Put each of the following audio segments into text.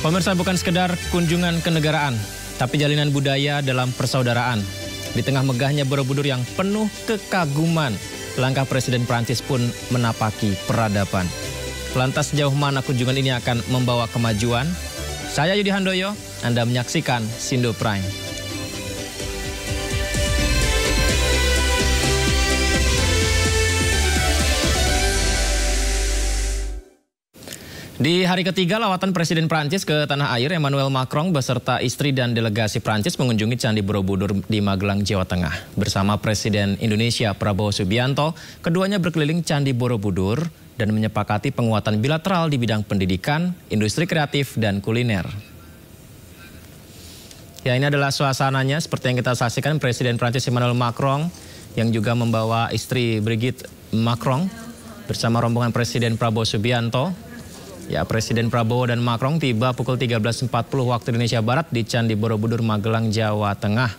Pemirsa, bukan sekedar kunjungan kenegaraan, tapi jalinan budaya dalam persaudaraan. Di tengah megahnya Borobudur yang penuh kekaguman, langkah Presiden Prancis pun menapaki peradaban. Lantas sejauh mana kunjungan ini akan membawa kemajuan? Saya Yudi Handoyo, Anda menyaksikan Sindo Prime. Di hari ketiga lawatan Presiden Prancis ke tanah air, Emmanuel Macron beserta istri dan delegasi Prancis mengunjungi Candi Borobudur di Magelang, Jawa Tengah. Bersama Presiden Indonesia Prabowo Subianto, keduanya berkeliling Candi Borobudur dan menyepakati penguatan bilateral di bidang pendidikan, industri kreatif, dan kuliner. Ya, ini adalah suasananya seperti yang kita saksikan. Presiden Prancis Emmanuel Macron yang juga membawa istri Brigitte Macron bersama rombongan Presiden Prabowo Subianto. Ya, Presiden Prabowo dan Macron tiba pukul 13.40 waktu Indonesia Barat di Candi Borobudur, Magelang, Jawa Tengah.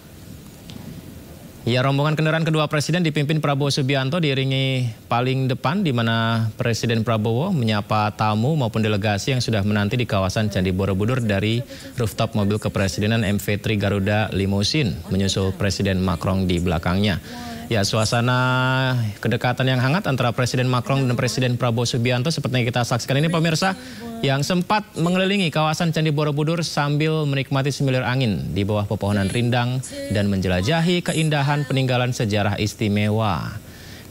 Ya, rombongan kendaraan kedua Presiden dipimpin Prabowo Subianto diiringi paling depan, di mana Presiden Prabowo menyapa tamu maupun delegasi yang sudah menanti di kawasan Candi Borobudur dari rooftop mobil kepresidenan MV3 Garuda Limousine, menyusul Presiden Macron di belakangnya. Ya, suasana kedekatan yang hangat antara Presiden Macron dan Presiden Prabowo Subianto seperti yang kita saksikan ini, pemirsa, yang sempat mengelilingi kawasan Candi Borobudur sambil menikmati semilir angin di bawah pepohonan rindang dan menjelajahi keindahan peninggalan sejarah istimewa.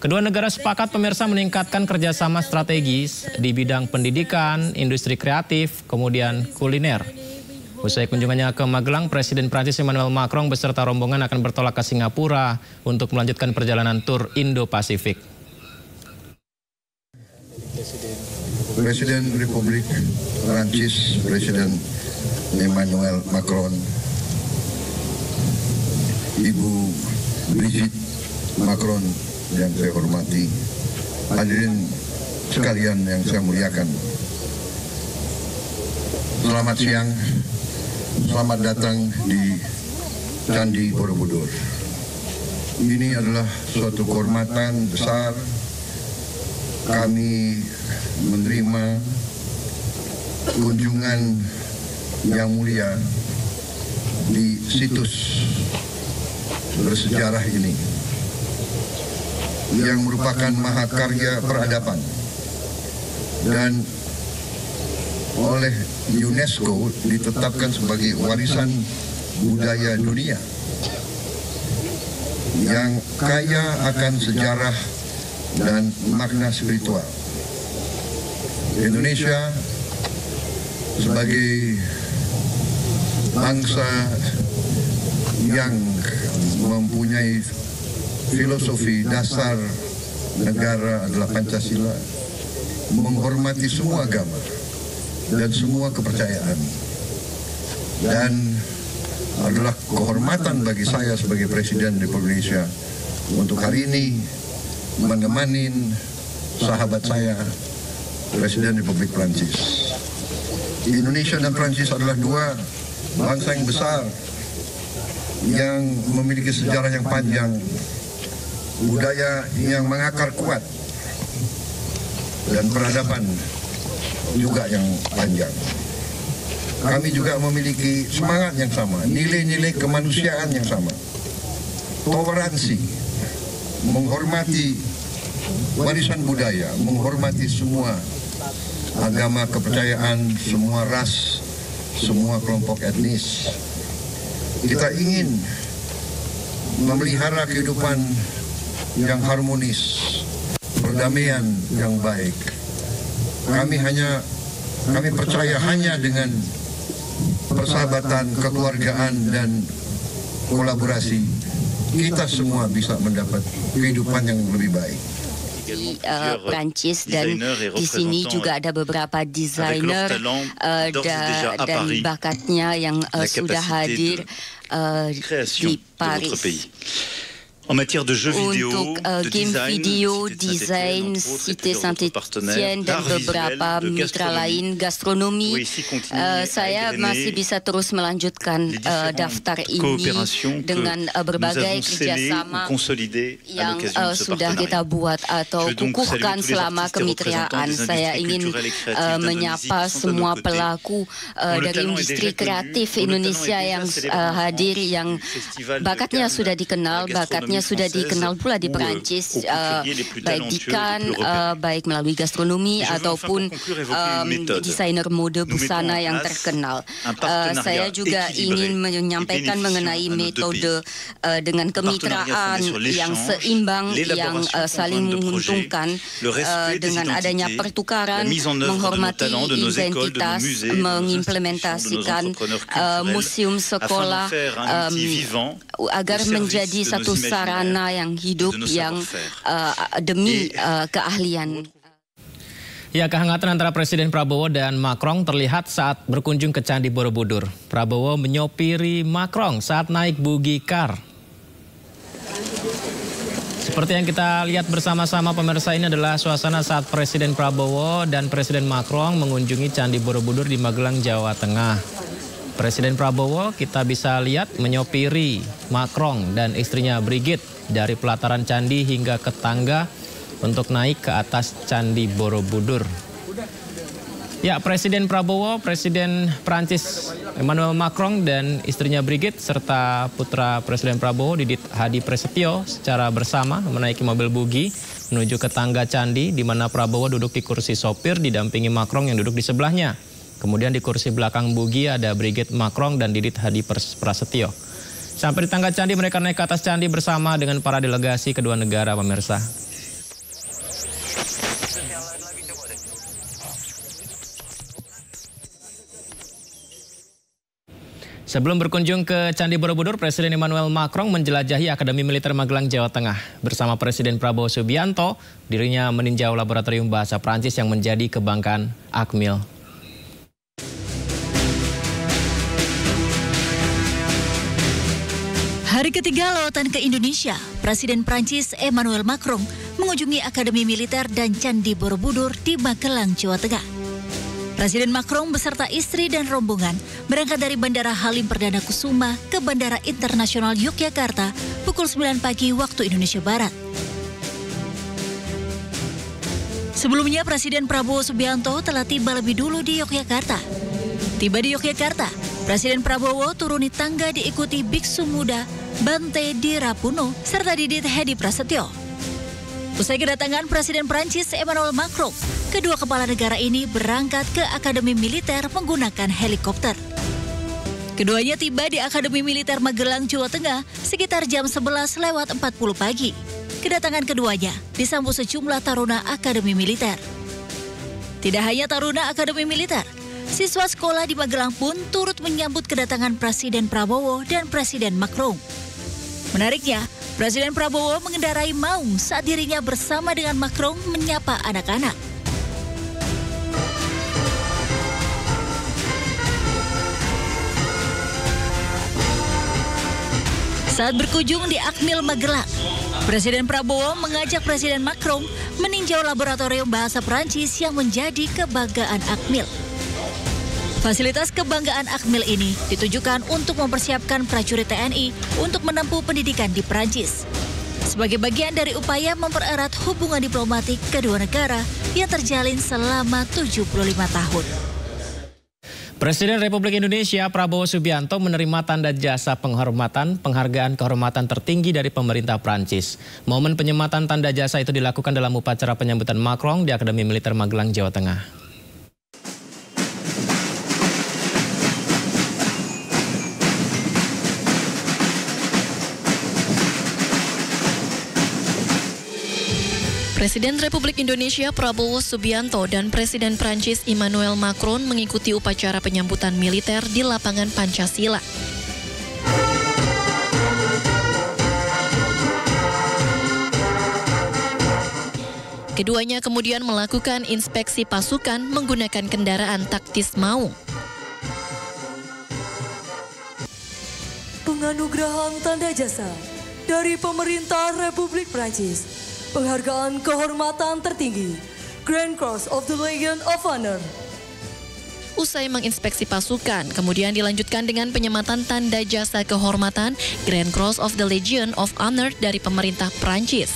Kedua negara sepakat, pemirsa, meningkatkan kerjasama strategis di bidang pendidikan, industri kreatif, kemudian kuliner. Usai kunjungannya ke Magelang, Presiden Prancis Emmanuel Macron beserta rombongan akan bertolak ke Singapura untuk melanjutkan perjalanan tur Indo-Pasifik. Presiden Republik Prancis, Presiden Emmanuel Macron, Ibu Brigitte Macron yang saya hormati, hadirin sekalian yang saya muliakan. Selamat siang. Selamat datang di Candi Borobudur. Ini adalah suatu kehormatan besar kami menerima kunjungan yang mulia di situs bersejarah ini, yang merupakan mahakarya peradaban dan oleh UNESCO ditetapkan sebagai warisan budaya dunia yang kaya akan sejarah dan makna spiritual. Indonesia sebagai bangsa yang mempunyai filosofi dasar negara adalah Pancasila, menghormati semua agama dan semua kepercayaan, dan adalah kehormatan bagi saya sebagai Presiden Republik Indonesia untuk hari ini menemani sahabat saya, Presiden Republik Prancis. Indonesia dan Prancis adalah dua bangsa yang besar yang memiliki sejarah yang panjang, budaya yang mengakar kuat, dan peradaban juga yang panjang. Kami juga memiliki semangat yang sama, nilai-nilai kemanusiaan yang sama, toleransi, menghormati warisan budaya, menghormati semua agama, kepercayaan, semua ras, semua kelompok etnis. Kita ingin memelihara kehidupan yang harmonis, perdamaian yang baik. Kami percaya hanya dengan persahabatan, kekeluargaan, dan kolaborasi kita semua bisa mendapat kehidupan yang lebih baik. Di Prancis, dan di sini juga ada beberapa desainer dan bakatnya yang sudah hadir di Paris. untuk game video, desain, Cité Saint-Étienne dan beberapa mitra lain, gastronomi. Saya masih bisa terus melanjutkan daftar ini dengan berbagai kerjasama yang sudah kita buat atau kukuhkan selama kemitraan. Saya ingin menyapa semua pelaku dari industri kreatif Indonesia yang hadir, yang bakatnya sudah dikenal, pula di Perancis, baik di Cannes, baik melalui gastronomi ataupun desainer mode busana yang terkenal. Saya juga ingin menyampaikan mengenai metode dengan kemitraan yang seimbang, yang saling menguntungkan dengan adanya pertukaran, menghormati identitas, mengimplementasikan museum sekolah agar menjadi satu sarana yang hidup yang demi keahlian. Ya, kehangatan antara Presiden Prabowo dan Macron terlihat saat berkunjung ke Candi Borobudur. Prabowo menyopiri Macron saat naik buggy car. Seperti yang kita lihat bersama-sama pemirsa, ini adalah suasana saat Presiden Prabowo dan Presiden Macron mengunjungi Candi Borobudur di Magelang, Jawa Tengah. Presiden Prabowo kita bisa lihat menyopiri Macron dan istrinya Brigitte dari pelataran candi hingga ke tangga untuk naik ke atas Candi Borobudur. Ya, Presiden Prabowo, Presiden Prancis Emmanuel Macron dan istrinya Brigitte serta putra Presiden Prabowo Didit Hadi Prasetyo secara bersama menaiki mobil buggy menuju ke tangga candi, di mana Prabowo duduk di kursi sopir didampingi Macron yang duduk di sebelahnya. Kemudian di kursi belakang buggy ada Brigitte Macron dan Didit Hadi Prasetyo. Sampai di tangga candi mereka naik ke atas candi bersama dengan para delegasi kedua negara, pemirsa. Sebelum berkunjung ke Candi Borobudur, Presiden Emmanuel Macron menjelajahi Akademi Militer Magelang, Jawa Tengah. Bersama Presiden Prabowo Subianto, dirinya meninjau laboratorium bahasa Prancis yang menjadi kebanggaan Akmil. Hari ketiga lawatan ke Indonesia, Presiden Prancis Emmanuel Macron mengunjungi Akademi Militer dan Candi Borobudur di Magelang, Jawa Tengah. Presiden Macron beserta istri dan rombongan berangkat dari Bandara Halim Perdana Kusuma ke Bandara Internasional Yogyakarta pukul 9 pagi waktu Indonesia Barat. Sebelumnya, Presiden Prabowo Subianto telah tiba lebih dulu di Yogyakarta. Tiba di Yogyakarta, Presiden Prabowo turuni tangga diikuti biksu muda Bante Dirapuno serta Didit Hadi Prasetyo. Usai kedatangan Presiden Prancis Emmanuel Macron, kedua kepala negara ini berangkat ke Akademi Militer menggunakan helikopter. Keduanya tiba di Akademi Militer Magelang, Jawa Tengah sekitar jam 11:40 pagi. Kedatangan keduanya disambut sejumlah taruna Akademi Militer. Tidak hanya taruna Akademi Militer, siswa sekolah di Magelang pun turut menyambut kedatangan Presiden Prabowo dan Presiden Macron. Menariknya, Presiden Prabowo mengendarai maung saat dirinya bersama dengan Macron menyapa anak-anak. Saat berkunjung di Akmil Magelang, Presiden Prabowo mengajak Presiden Macron meninjau laboratorium bahasa Prancis yang menjadi kebanggaan Akmil. Fasilitas kebanggaan Akmil ini ditujukan untuk mempersiapkan prajurit TNI untuk menempuh pendidikan di Prancis. Sebagai bagian dari upaya mempererat hubungan diplomatik kedua negara yang terjalin selama 75 tahun. Presiden Republik Indonesia Prabowo Subianto menerima tanda jasa penghormatan penghargaan kehormatan tertinggi dari pemerintah Prancis. Momen penyematan tanda jasa itu dilakukan dalam upacara penyambutan Macron di Akademi Militer Magelang, Jawa Tengah. Presiden Republik Indonesia Prabowo Subianto dan Presiden Prancis Emmanuel Macron mengikuti upacara penyambutan militer di lapangan Pancasila. Keduanya kemudian melakukan inspeksi pasukan menggunakan kendaraan taktis maung. Penganugerahan tanda jasa dari pemerintah Republik Prancis. Penghargaan kehormatan tertinggi, Grand Cross of the Legion of Honor. Usai menginspeksi pasukan, kemudian dilanjutkan dengan penyematan tanda jasa kehormatan Grand Cross of the Legion of Honor dari pemerintah Prancis.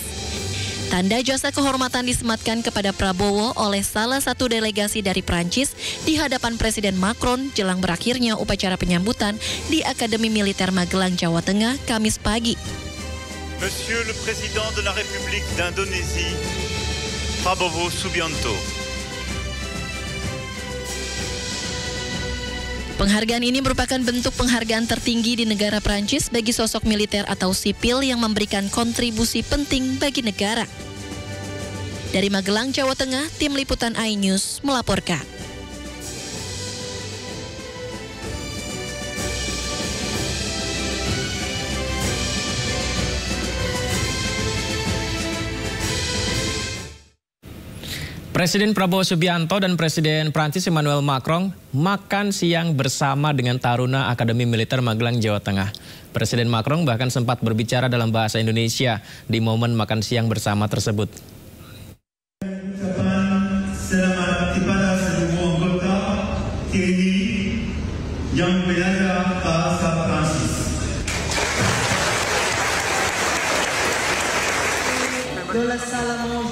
Tanda jasa kehormatan disematkan kepada Prabowo oleh salah satu delegasi dari Prancis di hadapan Presiden Macron jelang berakhirnya upacara penyambutan di Akademi Militer Magelang, Jawa Tengah, Kamis pagi. Monsieur le Président de la République d'Indonésie, Prabowo Subianto. Penghargaan ini merupakan bentuk penghargaan tertinggi di negara Prancis bagi sosok militer atau sipil yang memberikan kontribusi penting bagi negara. Dari Magelang, Jawa Tengah, Tim Liputan iNews melaporkan. Presiden Prabowo Subianto dan Presiden Prancis Emmanuel Macron makan siang bersama dengan taruna Akademi Militer Magelang, Jawa Tengah. Presiden Macron bahkan sempat berbicara dalam bahasa Indonesia di momen makan siang bersama tersebut. Selamat kepada semua anggota TNI yang belajar bahasa Prancis.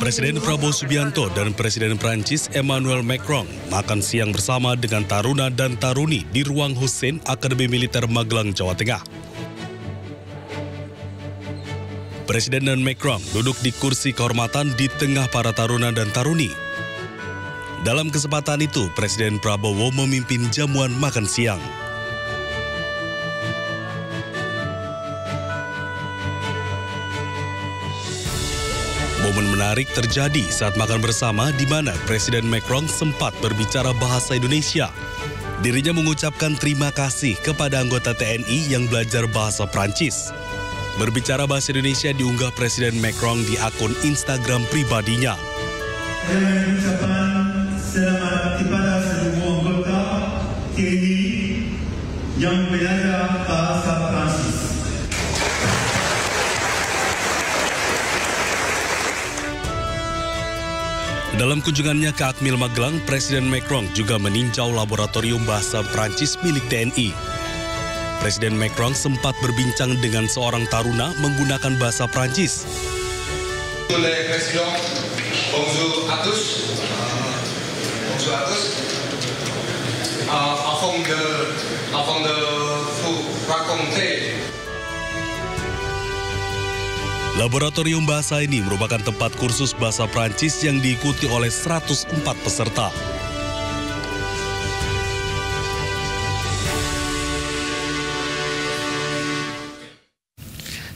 Presiden Prabowo Subianto dan Presiden Prancis Emmanuel Macron makan siang bersama dengan taruna dan taruni di ruang Hussein Akademi Militer Magelang, Jawa Tengah. Presiden dan Macron duduk di kursi kehormatan di tengah para taruna dan taruni. Dalam kesempatan itu, Presiden Prabowo memimpin jamuan makan siang. Momen menarik terjadi saat makan bersama di mana Presiden Macron sempat berbicara bahasa Indonesia. Dirinya mengucapkan terima kasih kepada anggota TNI yang belajar bahasa Prancis. Berbicara bahasa Indonesia diunggah Presiden Macron di akun Instagram pribadinya. Selamat kepada semua anggota TNI yang belajar bahasa Prancis. Dalam kunjungannya ke Akmil Magelang, Presiden Macron juga meninjau laboratorium bahasa Prancis milik TNI. Presiden Macron sempat berbincang dengan seorang taruna menggunakan bahasa Prancis. Bonjour à tous. Bonjour à tous. Avant de vous raconter. Laboratorium bahasa ini merupakan tempat kursus bahasa Prancis yang diikuti oleh 104 peserta.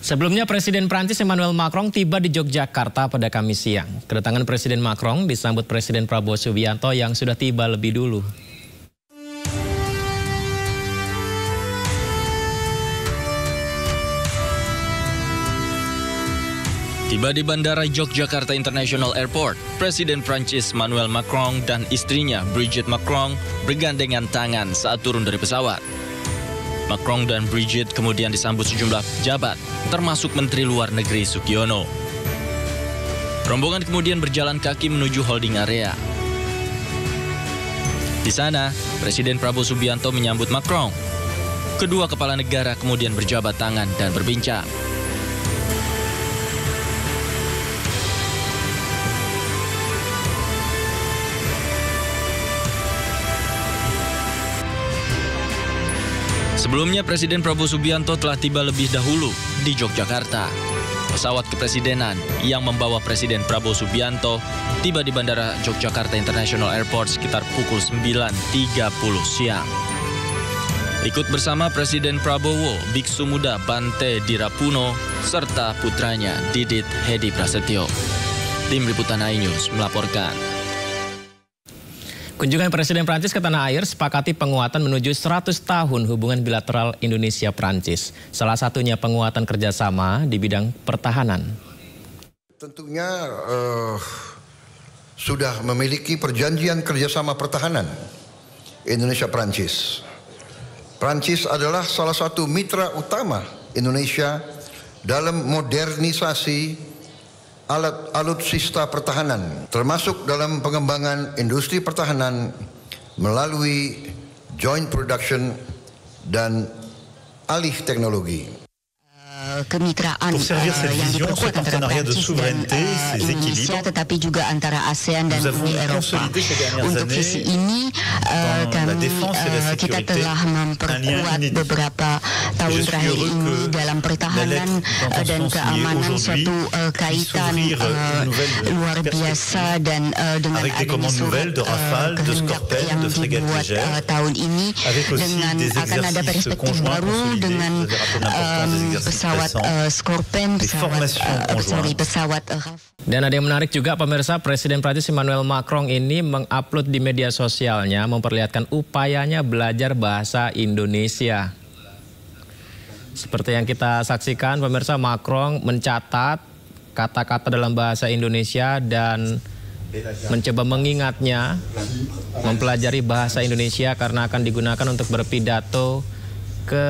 Sebelumnya, Presiden Prancis Emmanuel Macron tiba di Yogyakarta pada Kamis siang. Kedatangan Presiden Macron disambut Presiden Prabowo Subianto yang sudah tiba lebih dulu. Tiba di Bandara Yogyakarta International Airport, Presiden Prancis Emmanuel Macron dan istrinya Brigitte Macron bergandengan tangan saat turun dari pesawat. Macron dan Brigitte kemudian disambut sejumlah pejabat, termasuk Menteri Luar Negeri Sugiono. Rombongan kemudian berjalan kaki menuju holding area. Di sana, Presiden Prabowo Subianto menyambut Macron. Kedua kepala negara kemudian berjabat tangan dan berbincang. Sebelumnya, Presiden Prabowo Subianto telah tiba lebih dahulu di Yogyakarta. Pesawat kepresidenan yang membawa Presiden Prabowo Subianto tiba di Bandara Yogyakarta International Airport sekitar pukul 9.30 siang. Ikut bersama Presiden Prabowo, Biksu Muda Bante Dirapuno, serta putranya Didit Hedi Prasetyo. Tim Liputan iNews melaporkan. Kunjungan Presiden Prancis ke tanah air sepakati penguatan menuju 100 tahun hubungan bilateral Indonesia-Prancis. Salah satunya penguatan kerjasama di bidang pertahanan. Tentunya sudah memiliki perjanjian kerjasama pertahanan Indonesia-Prancis. Prancis adalah salah satu mitra utama Indonesia dalam modernisasi alutsista pertahanan, termasuk dalam pengembangan industri pertahanan melalui joint production dan alih teknologi. Kemitraan yang diperkuat antara Prancis dan Indonesia, tetapi juga antara ASEAN dan Uni Eropa. Untuk visi ini, kita telah memperkuat beberapa tahun terakhir ini dalam pertahanan dan keamanan, suatu kaitan luar biasa, dan dengan adanya surat kehendak yang dibuat tahun ini, dengan akan ada perspektif baru dengan pesawat Scorpion, pesawat Dan ada yang menarik juga pemirsa, Presiden Prancis Emmanuel Macron ini mengupload di media sosialnya memperlihatkan upayanya belajar bahasa Indonesia. Seperti yang kita saksikan pemirsa, Macron mencatat kata-kata dalam bahasa Indonesia dan mencoba mengingatnya, mempelajari bahasa Indonesia karena akan digunakan untuk berpidato ke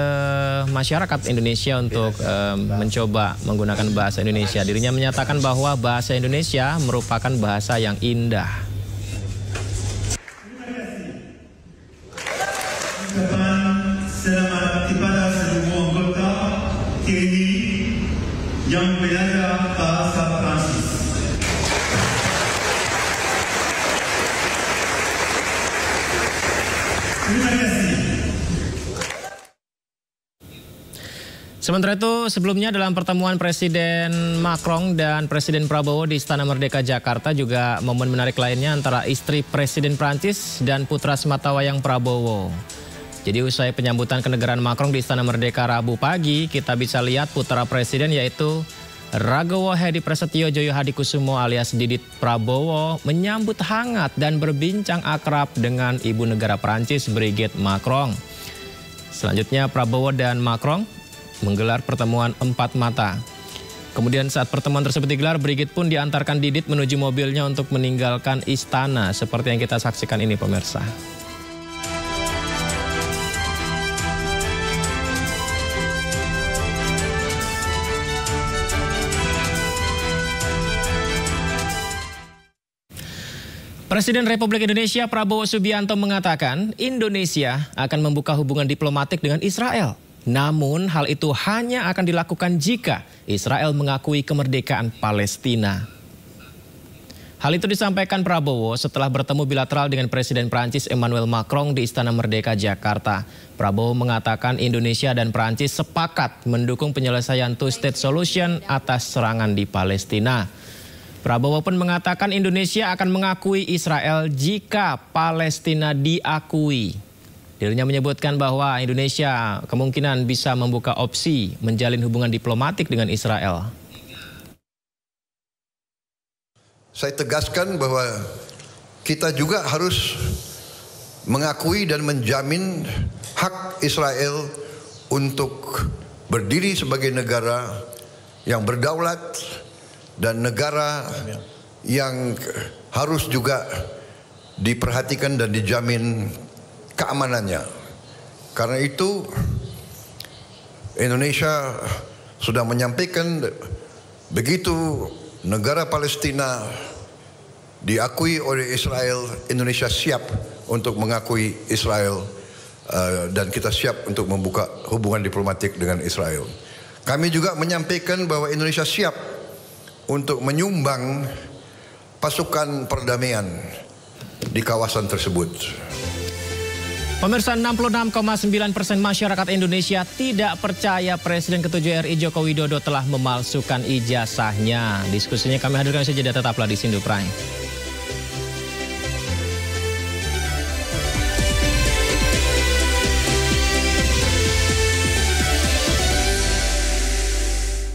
masyarakat Indonesia untuk mencoba menggunakan bahasa Indonesia. Dirinya menyatakan bahwa bahasa Indonesia merupakan bahasa yang indah. Selamat kepada seluruh anggota TNI yang belajar bahasa Prancis. Terima kasih. Sementara itu, sebelumnya dalam pertemuan Presiden Macron dan Presiden Prabowo di Istana Merdeka Jakarta, juga momen menarik lainnya antara istri Presiden Prancis dan putra sematawayang Prabowo. Jadi usai penyambutan kenegaraan Macron di Istana Merdeka Rabu pagi, kita bisa lihat putra Presiden yaitu Ragowo Hedi Prasetyo Joyo Hadikusumo alias Didit Prabowo menyambut hangat dan berbincang akrab dengan Ibu Negara Prancis Brigitte Macron. Selanjutnya Prabowo dan Macron menggelar pertemuan empat mata. Kemudian saat pertemuan tersebut digelar, Brigitte pun diantarkan Didit menuju mobilnya untuk meninggalkan istana, seperti yang kita saksikan ini pemirsa. Presiden Republik Indonesia Prabowo Subianto mengatakan Indonesia akan membuka hubungan diplomatik dengan Israel. Namun hal itu hanya akan dilakukan jika Israel mengakui kemerdekaan Palestina. Hal itu disampaikan Prabowo setelah bertemu bilateral dengan Presiden Prancis Emmanuel Macron di Istana Merdeka Jakarta. Prabowo mengatakan Indonesia dan Prancis sepakat mendukung penyelesaian two-state solution atas serangan di Palestina. Prabowo pun mengatakan Indonesia akan mengakui Israel jika Palestina diakui. Dirinya menyebutkan bahwa Indonesia kemungkinan bisa membuka opsi menjalin hubungan diplomatik dengan Israel. Saya tegaskan bahwa kita juga harus mengakui dan menjamin hak Israel untuk berdiri sebagai negara yang berdaulat dan negara yang harus juga diperhatikan dan dijamin keamanannya. Karena itu Indonesia sudah menyampaikan begitu negara Palestina diakui oleh Israel, Indonesia siap untuk mengakui Israel dan kita siap untuk membuka hubungan diplomatik dengan Israel. Kami juga menyampaikan bahwa Indonesia siap untuk menyumbang pasukan perdamaian di kawasan tersebut. Pemirsa, 66,9% masyarakat Indonesia tidak percaya Presiden ke-7 RI Joko Widodo telah memalsukan ijazahnya. Diskusinya kami hadirkan saja, tetaplah di Sindu Prime.